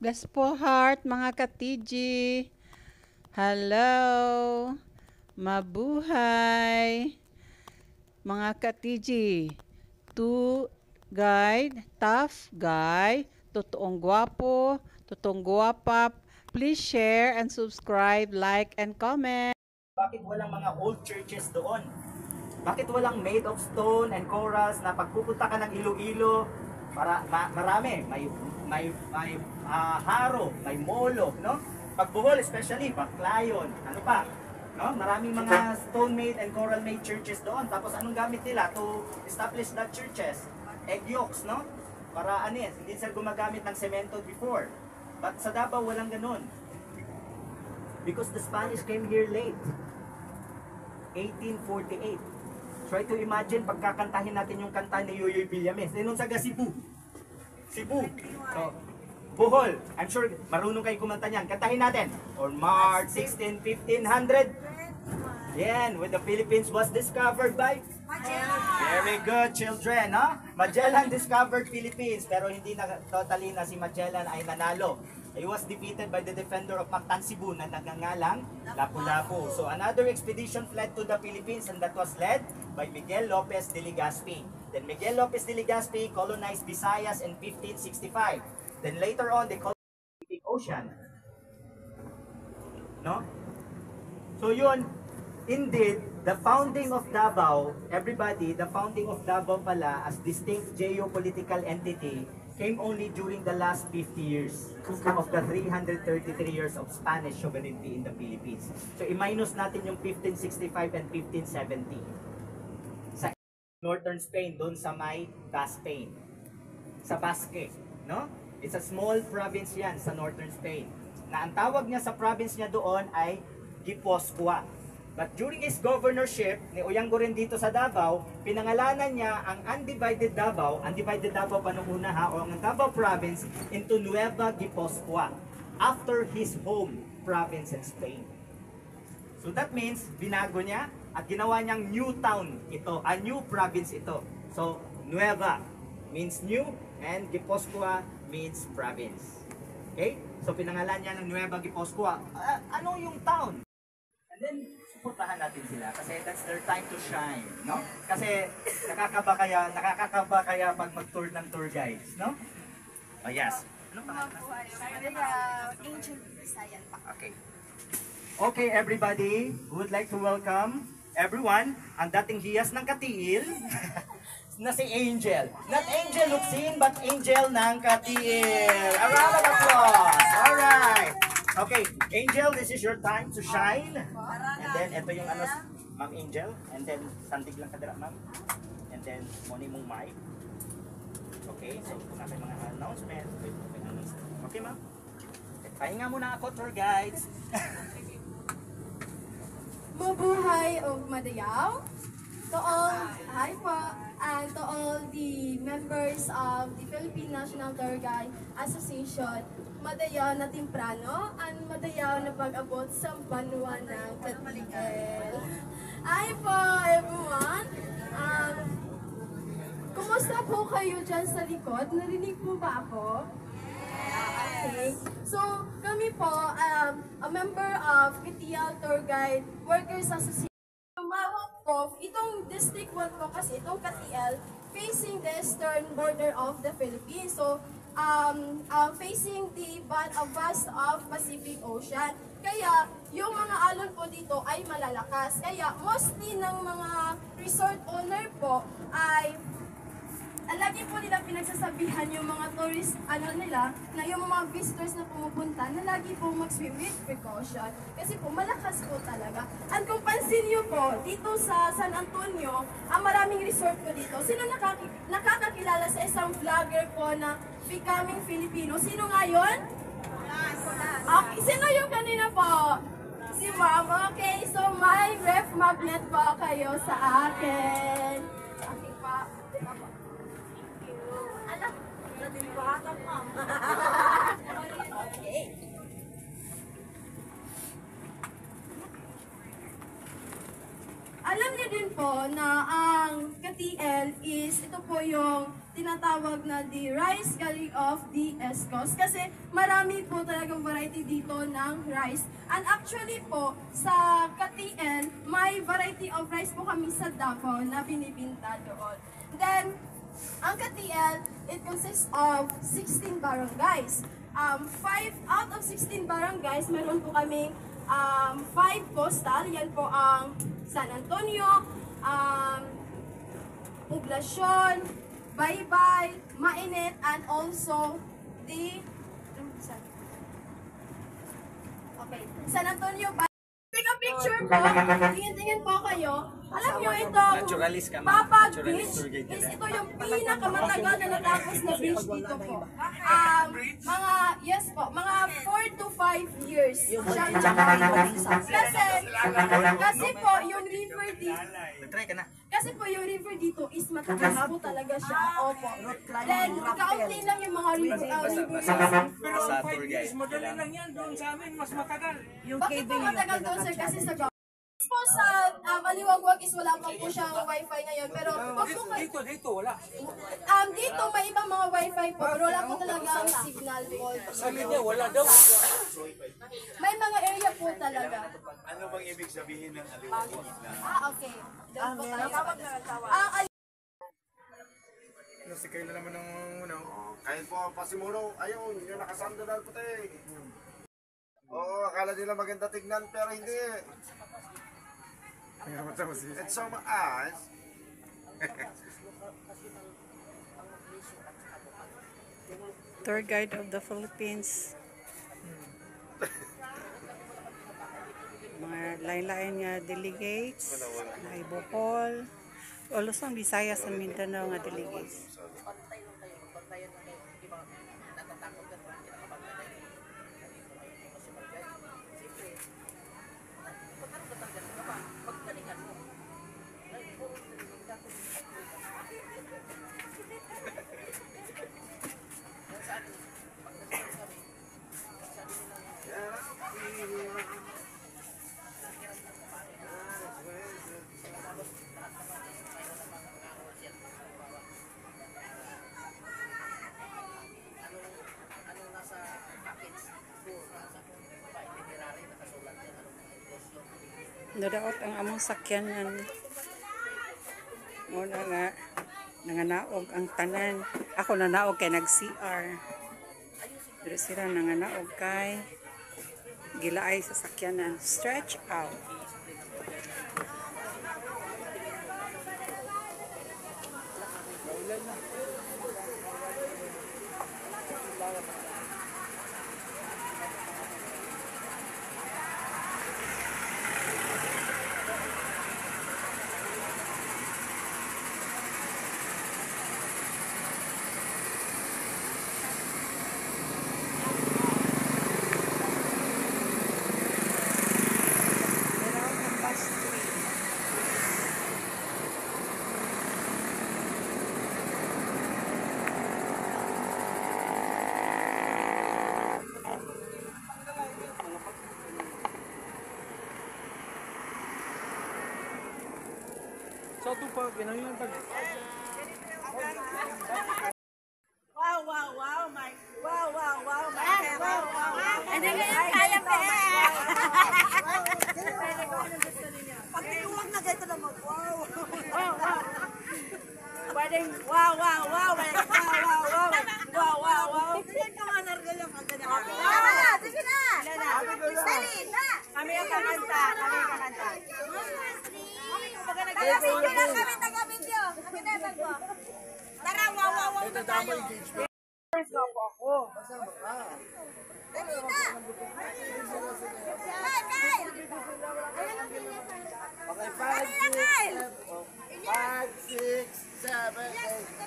Bless po heart, mga ka-TG. Hello. Mabuhay. Mga ka-TG. To guide, tough guy, totoong gwapo, totoong gwapa. Please share and subscribe, like, and comment. Bakit walang mga old churches doon? Bakit walang made of stone and corals na pagpupunta ka ng Iloilo, marami, may haro, may molo, no? Pagbuhol especially, Baclayon, ano pa? No? Maraming mga stone made and coral made churches doon. Tapos anong gamit nila to establish that churches? Egg yolks, no? Para ano yan, hindi sila gumagamit ng semento before. But sa Davao walang ganun. Because the Spanish came here late. 1848. Try to imagine, pagkakantahin natin yung kanta ni Yoyoy Villames. Nung sa Cebu. Cebu. So, Bohol. I'm sure marunong kayo kumanta niyan. Kantahin natin. On March 16, 1500. Yan, when the Philippines was discovered by Magellan. Very good, children. No? Magellan discovered Philippines. Pero hindi na totally na si Magellan ay nanalo. He was defeated by the defender of Mactan, Cebu na nagngangalang Lapu-Lapu. So another expedition fled to the Philippines and that was led by Miguel Lopez de Legazpi. Then Miguel Lopez de Legazpi colonized Visayas in 1565. Then later on they colonized the Pacific Ocean. No? So yun, indeed, the founding of Davao, everybody, the founding of Davao pala as distinct geopolitical entity came only during the last 50 years of the 333 years of Spanish sovereignty in the Philippines. So i-minus natin yung 1565 and 1570. Sa northern Spain, doon sa may Basque, sa Basque, no? It's a small province yan sa northern Spain. Na ang tawag niya sa province niya doon ay Guipúzcoa. But during his governorship, ni Uyang Gorin dito sa Davao, pinangalanan niya ang undivided Davao pa nung una ha, o ang Davao province into Nueva Guipúzcoa, after his home province in Spain. So that means, binago niya at ginawa niyang new town ito, a new province ito. So, Nueva means new and Guipúzcoa means province. Okay? So, pinangalan niya ng Nueva Guipúzcoa. Ano yung town? And then, supportahan natin sila kasi that's their time to shine, no? Kasi nakakaba kaya pag mag-tour ng tour guides, no? Oh, yes. Ano pa? Ancient Visayan pa. Okay. Okay, everybody, we would like to welcome everyone ang dating hiyas ng Katiil na si Angel. Not Angel Luxin, but Angel ng Katiil. A round of applause. All right. Okay, Angel, this is your time to shine. And then, ito yung ano, Ma'am Angel. And then, sandig lang kadira, ma'am. And then, muni mong mic. Okay, so kung natin mga announcement. Okay, ma'am. Pahinga muna ako, tour guides. Mabuhay o madayaw to all, hi po, and to all the members of the Philippine National Tour Guide Association, madayaw na timprano, and madayaw na pag-abot sa banwa ng Katiil. Hi po, everyone. Kumusta po kayo dyan sa likod? Narinig po ba ako? Okay. So, kami po, a member of KTL Tour Guide Workers Association. Tumawag po, itong District 1 po kasi, itong KTL, facing the eastern border of the Philippines. So, facing the vast of Pacific Ocean. Kaya, yung mga alon po dito ay malalakas. Kaya, mostly ng mga resort owner po ay lagi po nila pinagsasabihan yung mga tourist, na yung mga visitors na pumupunta, na lagi po mag-swim with precaution. Kasi po, malakas po talaga. At kung pansin nyo po, dito sa San Antonio, maraming resort po dito. Sino nakakakilala sa isang vlogger po na Becoming Filipino? Sino nga yun? Okay, sino yung kanina po? Si Ma'am. Okay, so may ref magnet po kayo sa akin. Okay pa. Okay. Alam niyo din po na ang KTL is ito po yung tinatawag na the rice galing of the Escos kasi marami po talagang variety dito ng rice. And actually po, sa Katian, may variety of rice po kami sa Davao na binibinta doon. Then, ang Katian, it consists of 16 barangays. 5 out of 16 barangays, meron po kaming 5 coastal. Yan po ang San Antonio, Poblacion, Baybay, Mainit, and also the San Antonio. Take a picture po. Tingin-tingin po kayo. Alam nyo itong Papag Beach is ito yung pinakamatagal na natapos na beach dito po. Mga 4 to 5 years siya natapos. Kasi po yung river dito, is matagas po talaga siya. Opo. Then, kaunti lang yung mga river. Pero ang 5 years, madali lang yan. Doon sa amin, mas matagal. Bakit po matagal doon, sir? Kasi sa po sa Maliwagwag is wala pa po siyang wifi ngayon. Pero pag po Dito, wala. dito may ibang mga wifi po, pero wala po talaga ang signal po. Sabi niya, wala daw. May mga area po talaga. Ano bang ibig sabihin ng aliwagwag na? Okay. Doon po tayo. Si Kayla naman ng kahit po pasimuro, ayun, yung nakasandal puti. Oo, akala nila maganda tignan, pero hindi. It's so much. Tour guide of the Philippines. Mga lain-lain nga delegates, na Bohol, o Luzon, Visayas, and Mindanao nga delegates. Nadaot ang among sakyanan. Muna nga, nanganaog ang tanan. Ako nanaog kay nag-CR. Pero sila nanganaog kay gilaay sa sakyanan. Stretch out. Sa ito pa, kinanglan tag. Hindi ngayon kaya pa Pagkiluwag na ganito naman, wow! Pwedeng wow. Ganyan ka nga nargalang ang ganyan. Sige na! Stalin na! Kami ang kakanta. Sige na kami taga-video. Kami na bago. Tara, wow na tayo. Dali na! Kyle! Okay, 5, 6, 7, 8.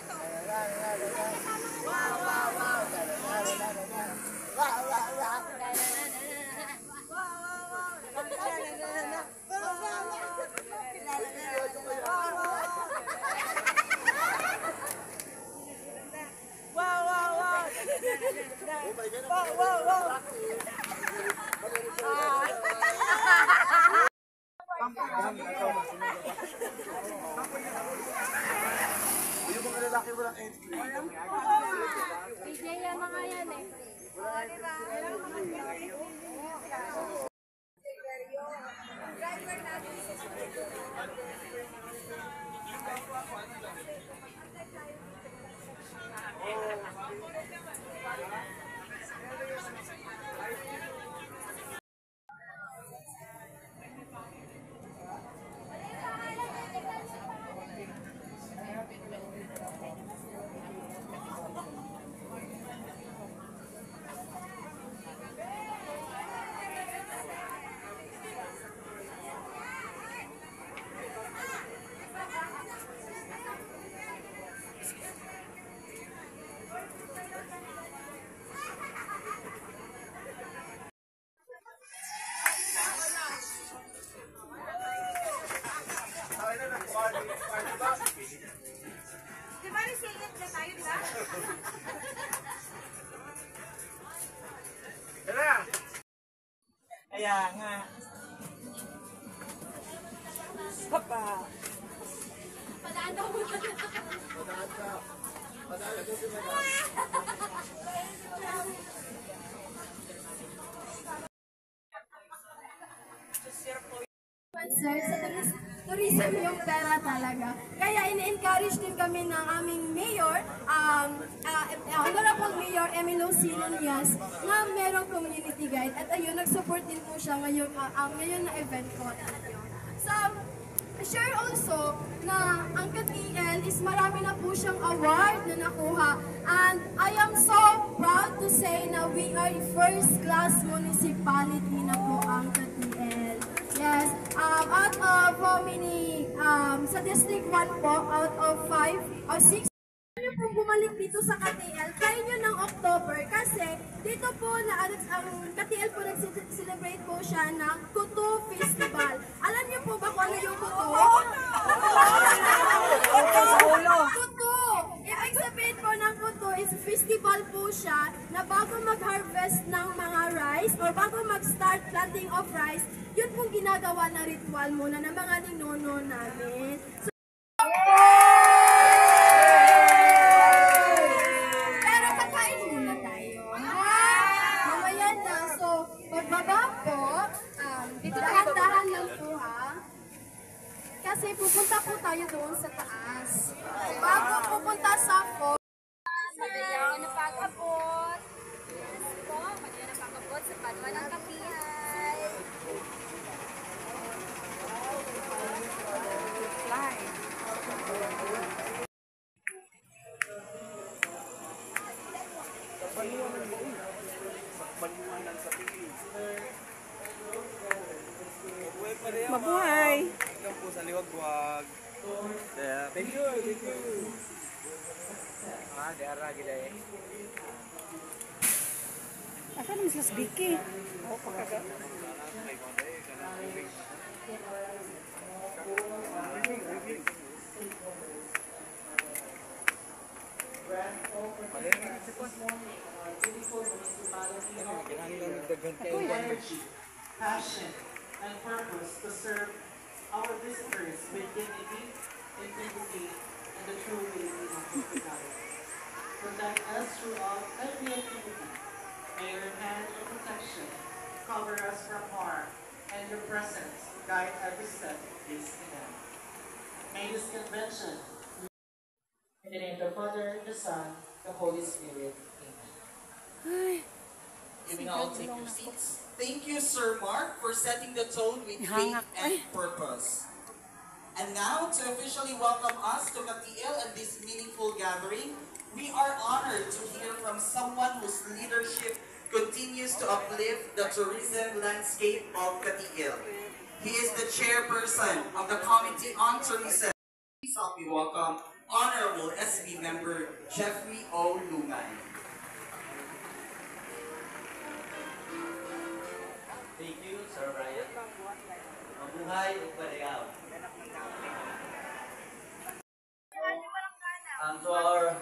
Yung mga lalaki walang entry. Kaya nga. Papa. Padaan daw mo. Sir, sa tourism yung pera talaga. Kaya ini-encourage din kami ng aming mayor, Honorable Mayor Emilio Sinonias, na merong community guide. At ayun, nag-support din po siya ngayon na event ko. So, share also na ang KTL is marami na po siyang award na nakuha. And I am so proud to say na we are first class municipality na po ang KTL. Yes, out of how many, sa District 1 po, out of 5 or 6, nyo pong bumalik dito sa KTL, try nyo ng October kasi dito po na ang KTL po nag-celebrate po siya ng Kuto Festival. Alam nyo po ba kung ano yung Kuto? Kuto! Ibig sabihin po ng Kuto is festival po siya na bago mag-harvest ng mga rice or bago mag-start planting of rice, yun pong ginagawa na ritual muna ng mga ninono namin. So, pero kakain muna tayo. Mamaya na. So, pagbaba po, dahan-dahan lang po ha. Kasi pupunta po tayo doon sa taas. Bago pupunta sa fort. Madaya na pag-abot. Yes po, madaya na pag-abot sa Padua ng Kapihan. Fly. Mabuhay! Ikaw po sa liwag-wag. Thank you, thank you. Dara gila eh. Asan ang Miss Vicky? Oo, pagkaga. Energy, passion, and purpose to serve our visitors with dignity, integrity, and the true meaning of hospitality. Protect us throughout every activity. May your hand of protection cover us from harm, and your presence guide every step this event. May this convention in the name of the Father, the Son, the Holy Spirit. Amen. You may all take your seats. Thank you, Sir Mark, for setting the tone with faith and purpose. And now, to officially welcome us to KTL and this meaningful gathering, we are honored to hear from someone whose leadership continues to uplift the tourism landscape of KTL. He is the chairperson of the Committee on Tourism. Please help me welcome Honorable SB Member Jeffrey O. Lumay. Thank you, Sir Brian. Mabuhay o padayaw. To our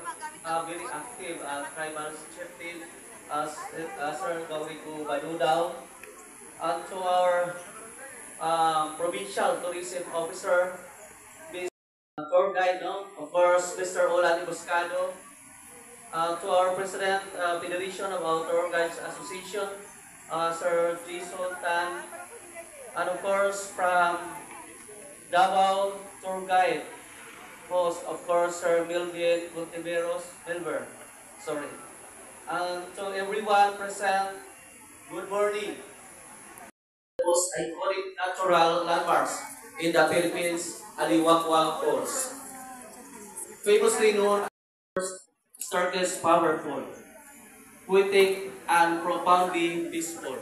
very active tribal chieftain, Sir Gawiku Badudaw, and to our provincial tourism officer, tour guide, of course, Mr. Olani Buscado, to our President, Federation of our Tour Guides Association, Sir G. Sultan, and of course from Davao Tour Guide host, of course, Sir Milvin Multiveros Milver. Sorry. And to everyone present, good morning. The most iconic natural landmarks in the Philippines, Aliwagwag Falls. Famously known as Starkest Powerful, poetic, and profoundly peaceful.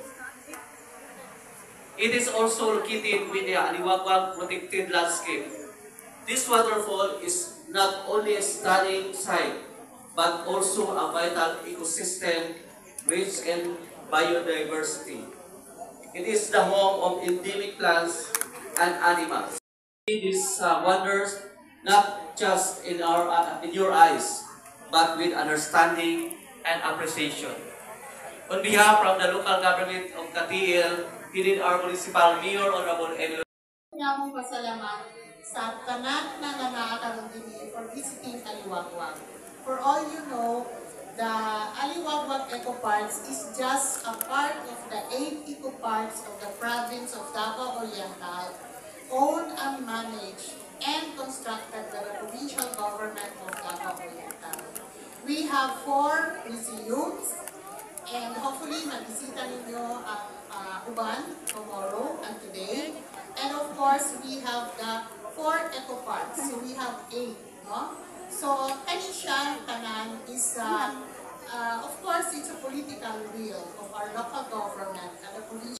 It is also located within the Aliwagwag protected landscape. This waterfall is not only a stunning sight, but also a vital ecosystem rich in biodiversity. It is the home of endemic plants and animals. These wonders not just in your eyes, but with understanding and appreciation. On behalf of the local government of KTL, He our municipal mayor, Honorable Emil. Nga pasalamat sa tanan na nanakaroon din for visiting Aliwagwag. For all you know, the Aliwagwag Eco Parks is just a part of the 8 eco parks of the province of Davao Oriental, owned and managed and constructed by the provincial government of Davao Oriental. We have 4 museums, and hopefully magbisita ninyo ang uban tomorrow and today. And of course, we have the 4 eco parks. So we have 8, no? So kani siya tanan is of course it's a political will of our local government and the police.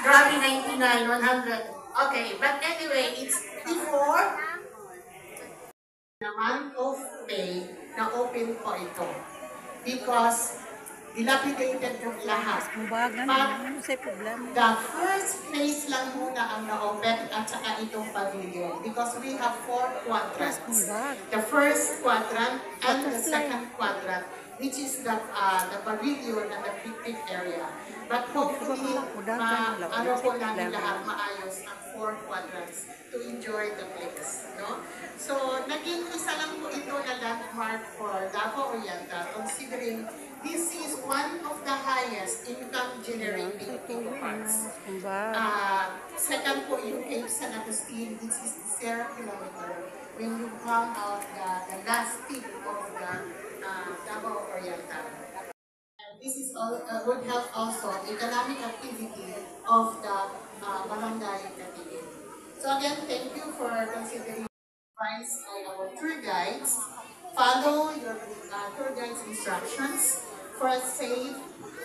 Grabe 99, 100. Okay, but anyway, it's before the month of May na open po ito. Because dilapidated po lahat. But the first phase lang muna ang na-open at saka itong pavilion. Because we have 4 quadrants. The first quadrant and the second quadrant, which is the pavilion and the picnic area. But hopefully, ano po namin lahat maayos ang 4 quadrants to enjoy the place. No? So, naging isa lang po ito na landmark for Davao Oriental, considering this is one of the highest income generating eco parks. Second po yung Cape San Agustin, which is 0 kilometer. When you come out the last peak of the Davao Oriental. And this is would help also economic activity of the barangay Katigin. So again, thank you for considering advice by our tour guides. Follow your tour guide's instructions for a safe,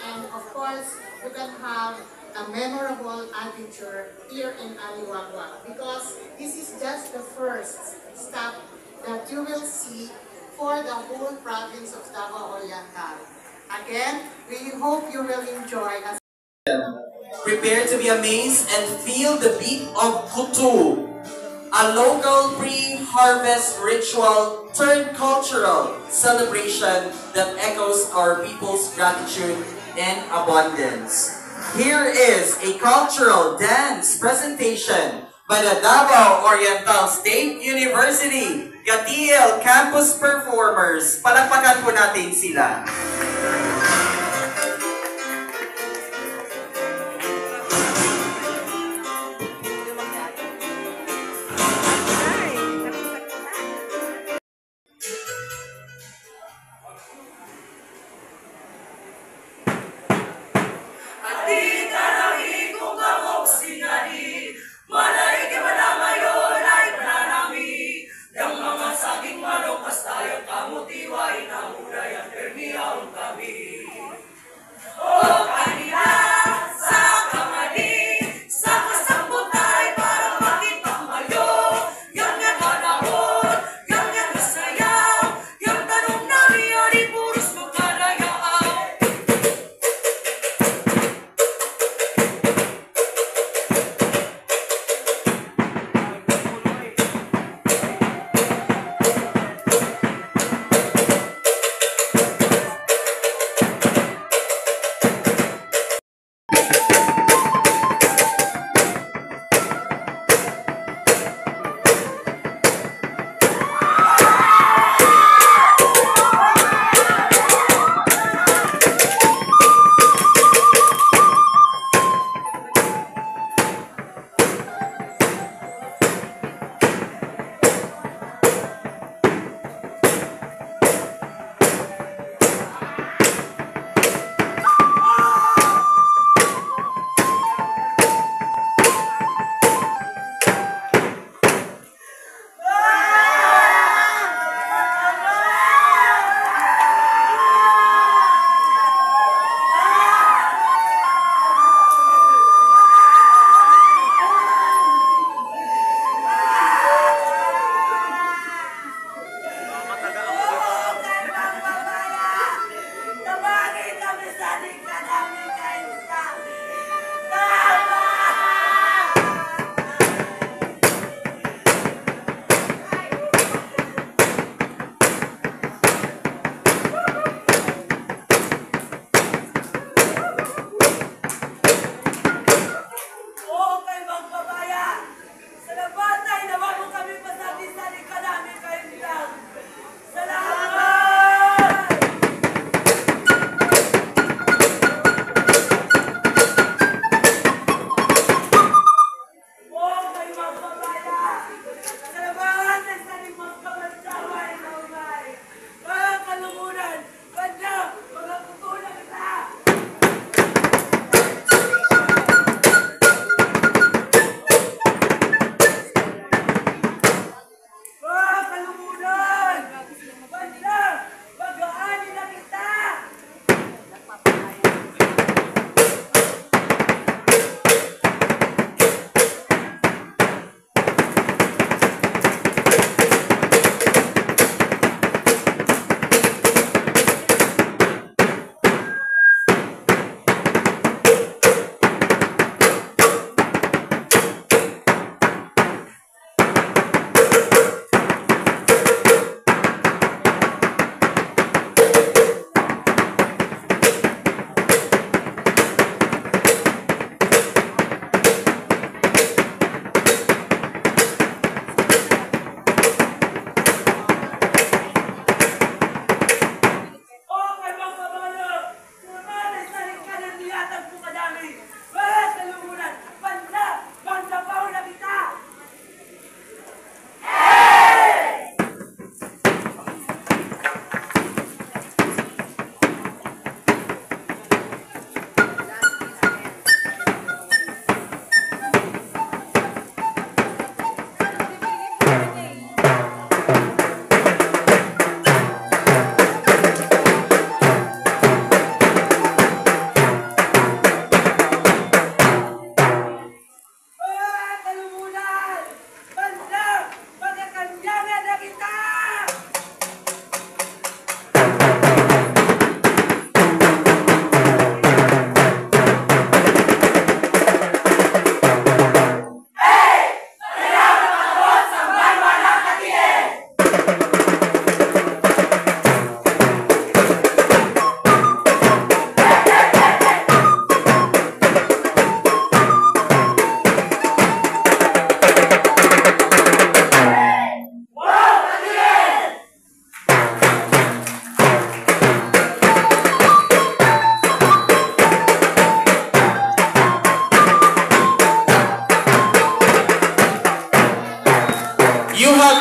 and of course, you can have a memorable adventure here in Aliwagwag, because this is just the first stop that you will see for the whole province of Davao Oriental. Again, we hope you will enjoy us. Prepare to be amazed and feel the beat of Kutu, a local pre-harvest ritual turned cultural celebration that echoes our people's gratitude and abundance. Here is a cultural dance presentation by the Davao Oriental State University Katiel Campus Performers. Palakpakan po natin sila.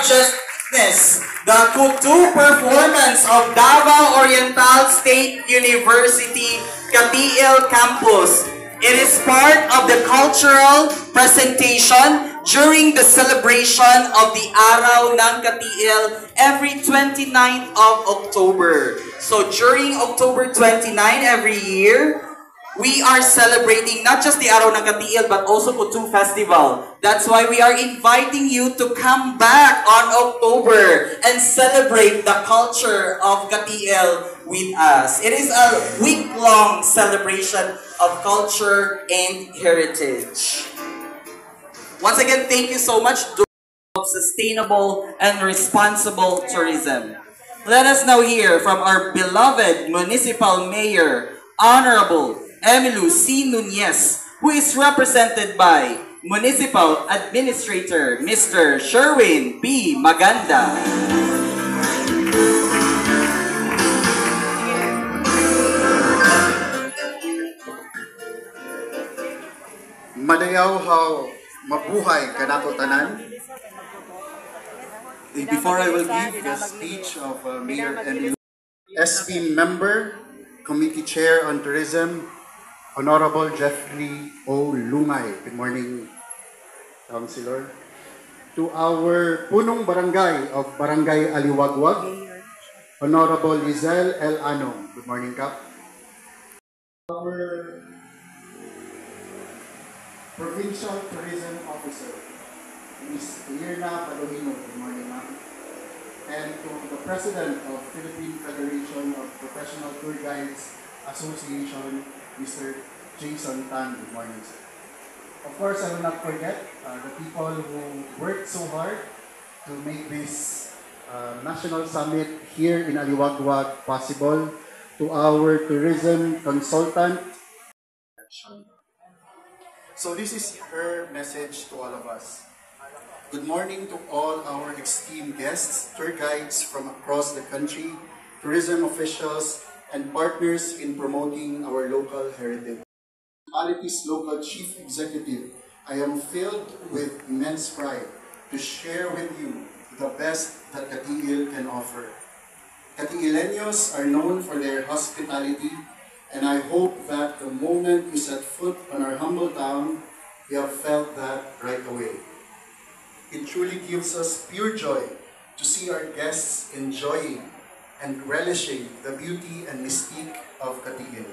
just witnessed the Kutu performance of Davao Oriental State University Katiil campus. It is part of the cultural presentation during the celebration of the Araw ng Katiil every 29th of October. So during October 29 every year, we are celebrating not just the Araw ng Katiil but also Kutu Festival. That's why we are inviting you to come back on October and celebrate the culture of Katiil with us. It is a week-long celebration of culture and heritage. Once again, thank you so much for sustainable and responsible tourism. Let us now hear from our beloved Municipal Mayor, Honorable Emilu C. Nunez, who is represented by Municipal Administrator Mr. Sherwin P. Maganda. Madayaw how mabuhay kanato tanan. Before I will give the speech of Mayor Emilu, SP Member, Committee Chair on Tourism, Honorable Jeffrey O. Lungay. Good morning, Councilor. To our punong barangay of Barangay Aliwagwag, Honorable Lizelle L. Anong. Good morning, Kap. Our Provincial Tourism Officer, Ms. Lirna Palohino. Good morning, ma'am. And to the President of Philippine Federation of Professional Tour Guides Association, Mr. Jason Tan. Good morning, sir. Of course, I will not forget the people who worked so hard to make this national summit here in Aliwagwag possible. To our tourism consultant. So this is her message to all of us. Good morning to all our esteemed guests, tour guides from across the country, tourism officials, and partners in promoting our local heritage. Municipality's local chief executive, I am filled with immense pride to share with you the best that Katiil can offer. Katiileños are known for their hospitality, and I hope that the moment you set foot on our humble town, you have felt that right away. It truly gives us pure joy to see our guests enjoying and relishing the beauty and mystique of Katiil.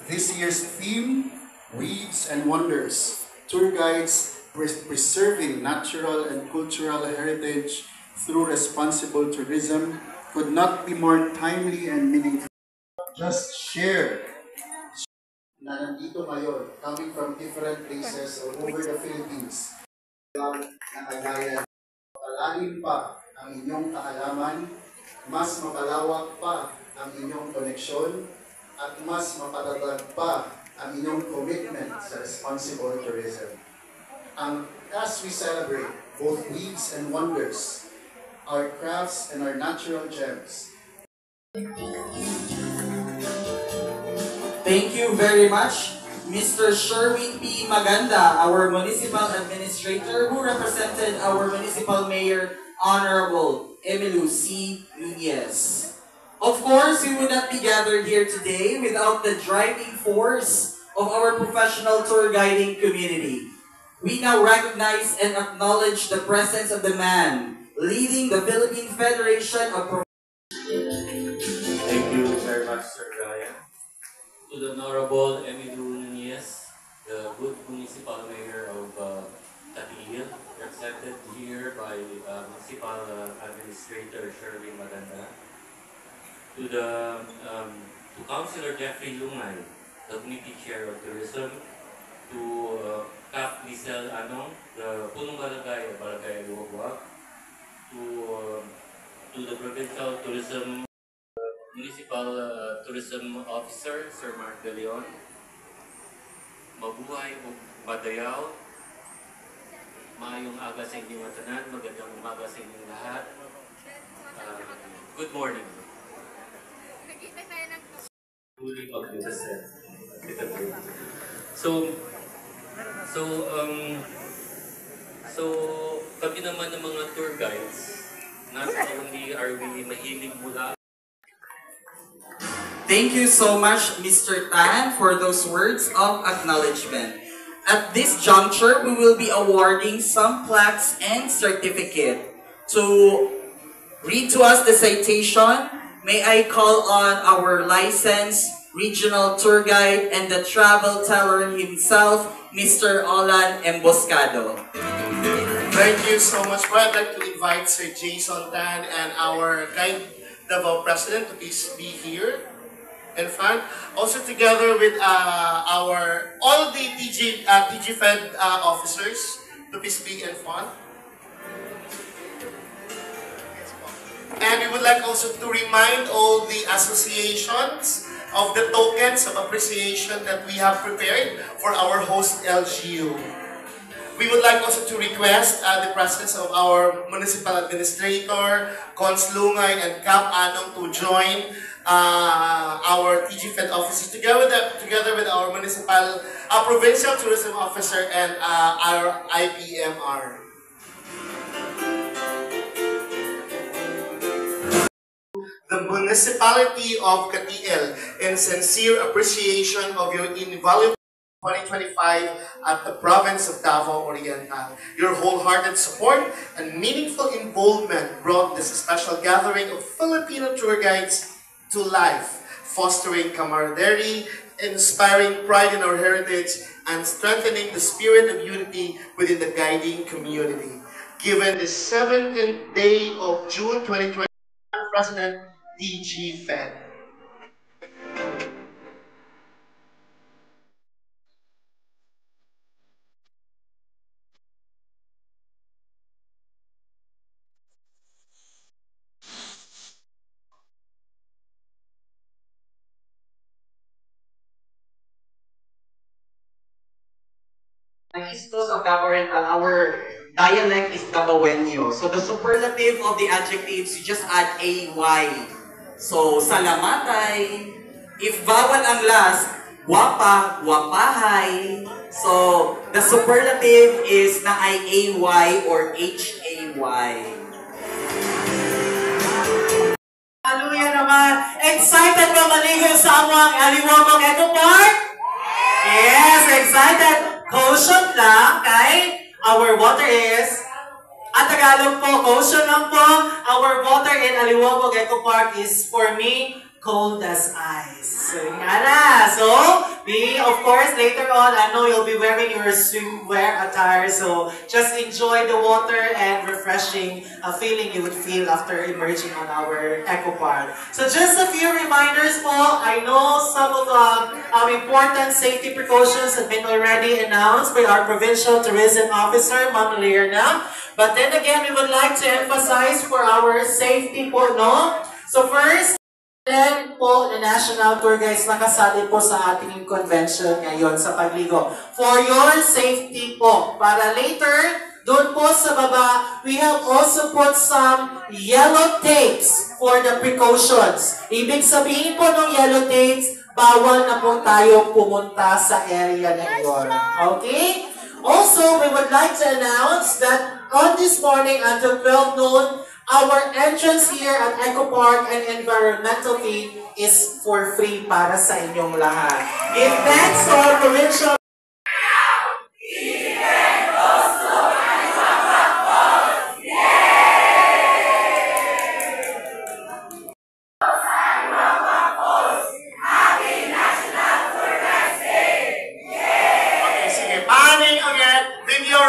This year's theme, Weaves and Wonders, tour guides preserving natural and cultural heritage through responsible tourism, could not be more timely and meaningful. Just share na nandito ngayon, coming from different places all over the Philippines. Nakagaya, palalim pa ang inyong kaalaman, mas mapalawak pa ang inyong koneksyon, at mas mapatatag pa ang inyong commitment sa responsible tourism. As we celebrate both weaves and wonders, our crafts and our natural gems. Thank you very much, Mr. Sherwin P. Maganda, our Municipal Administrator, who represented our Municipal Mayor, Honorable Emilu C. Nunez. Of course, we would not be gathered here today without the driving force of our professional tour guiding community. We now recognize and acknowledge the presence of the man leading the Philippine Federation of Thank you very much, Sir Ryan. To the Honorable Emilu Nunez, the good Municipal Mayor of Katiil, represented here by Municipal Administrator Sherwin Maganda. To the Councilor Jeffrey Lungay, the Committee Chair of Tourism. To Cap Lizelle Anong, the Punong Barangay of Barangay Aliwagwag. To the Provincial Tourism Municipal Tourism Officer, Sir Mark De Leon. Mabuhay o madayaw. Maayong aga sa inyong tanan, magandang umaga sa inyong lahat. Good morning. So kami naman ng mga tour guides, not only are we mahilig mula. Thank you so much, Mr. Tan, for those words of acknowledgement. At this juncture, we will be awarding some plaques and certificate. To read to us the citation, may I call on our licensed regional tour guide and the travel teller himself, Mr. Olan Emboscado. Thank you so much. I'd like to invite Sir Jason Tan and our guide Davao President to please be here in front. Also together with all the TG Fed officers to please be in front. And we would like also to remind all the associations of the tokens of appreciation that we have prepared for our host LGU. We would like also to request the presence of our municipal administrator, Cons Lungay and Cap Anong to join our TG Fed officers together with our municipal, provincial tourism officer and our IPMR. The municipality of Katiel in sincere appreciation of your invaluable 2025 at the province of Davao Oriental. Your wholehearted support and meaningful involvement brought this special gathering of Filipino tour guides to life, fostering camaraderie, inspiring pride in our heritage, and strengthening the spirit of unity within the guiding community. Given the 17th day of June 2020, President TG Fed. Magistos of Davao Oriental, our dialect is Davaoenyo. So the superlative of the adjectives, you just add AY. So, salamatay. If bawal ang last, guapa, guapahay. So, the superlative is na ay AY or HAY. Hallelujah naman. Excited ba maligo sa among Aliwagwag Eco Park? Yes, excited. Caution lang kay our water is, Tagalog po, caution lang po, our water in Aliwagwag Eco Park is, for me, cold as ice. So, nga na. So, of course, later on, I know you'll be wearing your swimwear attire. So, just enjoy the water and refreshing feeling you would feel after emerging on our Eco Park. So, just a few reminders po. I know some of the important safety precautions have been already announced by our Provincial Tourism Officer, Ma'am Lirna. But then again, we would like to emphasize for our safety po, no? So first, then po, the National Tour Guides nakasali po sa ating convention ngayon sa pagligo. For your safety po, para later, doon po sa baba, we have also put some yellow tapes for the precautions. Ibig sabihin po ng yellow tapes, bawal na po tayo pumunta sa area na iyon. Okay? Also, we would like to announce that on this morning until 12 noon, our entrance here at Eco Park and environmental fee is for free para sa inyong lahat. Give thanks to our provincial With your